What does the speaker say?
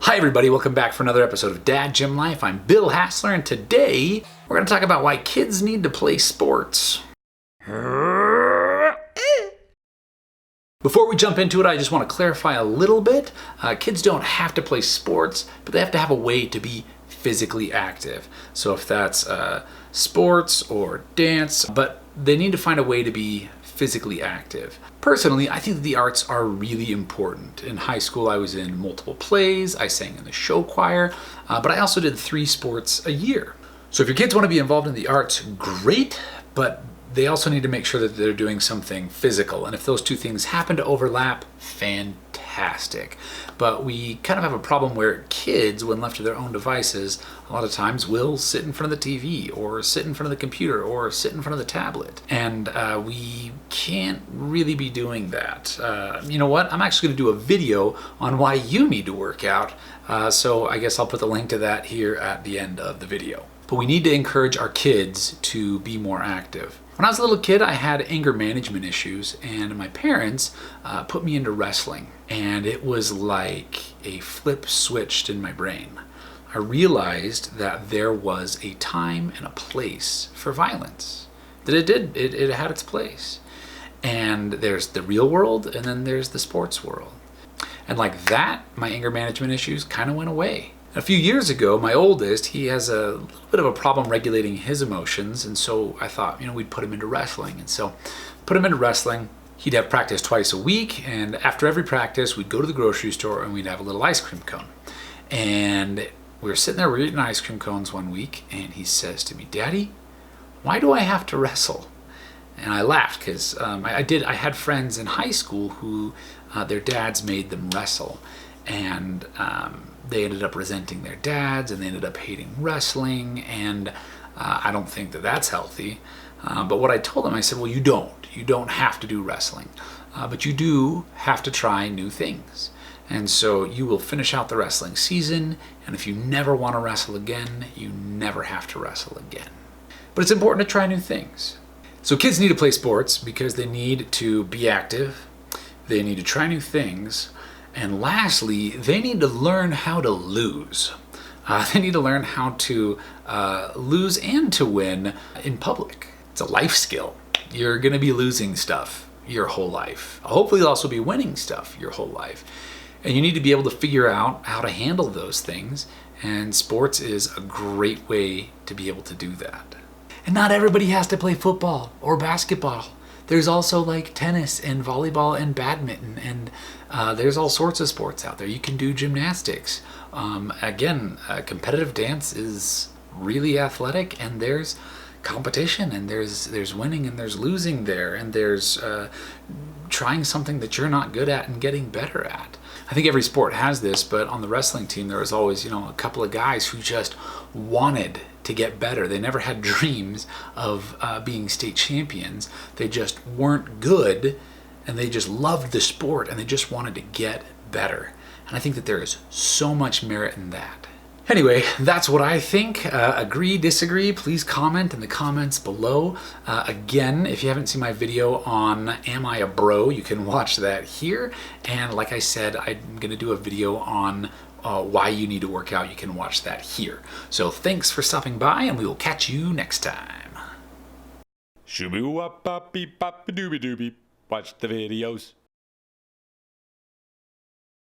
Hi everybody, welcome back for another episode of Dad Gym Life. I'm Bill Hassler, and today we're going to talk about why kids need to play sports. Before we jump into it, I just want to clarify a little bit. Kids don't have to play sports, but they have to have a way to be physically active. So if that's sports or dance, but they need to find a way to be physically active. Personally, I think that the arts are really important. In high school, I was in multiple plays, I sang in the show choir, but I also did 3 sports a year. So if your kids want to be involved in the arts, great, but they also need to make sure that they're doing something physical. And if those two things happen to overlap, fantastic. But we kind of have a problem where kids, when left to their own devices, a lot of times will sit in front of the TV or sit in front of the computer or sit in front of the tablet. And we can't really be doing that. You know what? I'm actually going to do a video on why you need to work out. So I guess I'll put the link to that here at the end of the video. But we need to encourage our kids to be more active. When I was a little kid, I had anger management issues, and my parents put me into wrestling. And it was like a flip switched in my brain. I realized that there was a time and a place for violence. That it had its place. And there's the real world, and then there's the sports world. And like that, my anger management issues kind of went away. A few years ago, my oldest, he has a little bit of a problem regulating his emotions, and so I thought, we'd put him into wrestling. And so put him into wrestling. He'd have practice twice a week, and after every practice, we'd go to the grocery store and we'd have a little ice cream cone. And we were sitting there, we were eating ice cream cones one week, and he says to me, "Daddy, why do I have to wrestle?" And I laughed because I had friends in high school who their dads made them wrestle, and they ended up resenting their dads, and they ended up hating wrestling, and I don't think that that's healthy. But what I told them, I said, well, you don't have to do wrestling, but you do have to try new things. And so you will finish out the wrestling season, and if you never want to wrestle again, you never have to wrestle again. But it's important to try new things. So kids need to play sports because they need to be active, they need to try new things, and lastly, they need to learn how to lose. They need to learn how to lose and to win in public. It's a life skill. You're going to be losing stuff your whole life. Hopefully you'll also be winning stuff your whole life. And you need to be able to figure out how to handle those things. And sports is a great way to be able to do that. And not everybody has to play football or basketball. There's also like tennis and volleyball and badminton, and there's all sorts of sports out there. You can do gymnastics. Again, competitive dance is really athletic, and there's competition, and there's winning and there's losing there, and there's trying something that you're not good at and getting better at. I think every sport has this, but on the wrestling team there was always, a couple of guys who just wanted to get better. They never had dreams of being state champions. They just weren't good, and they just loved the sport, and they just wanted to get better. And I think that there is so much merit in that. Anyway, that's what I think. Agree, disagree, please comment in the comments below. Again, if you haven't seen my video on Am I a Bro, you can watch that here. And like I said, I'm going to do a video on why you need to work out. You can watch that here. So thanks for stopping by, and we will catch you next time. Shoo-boo-wop-bop-beep-bop-a-doobie-doobie. Watch the videos.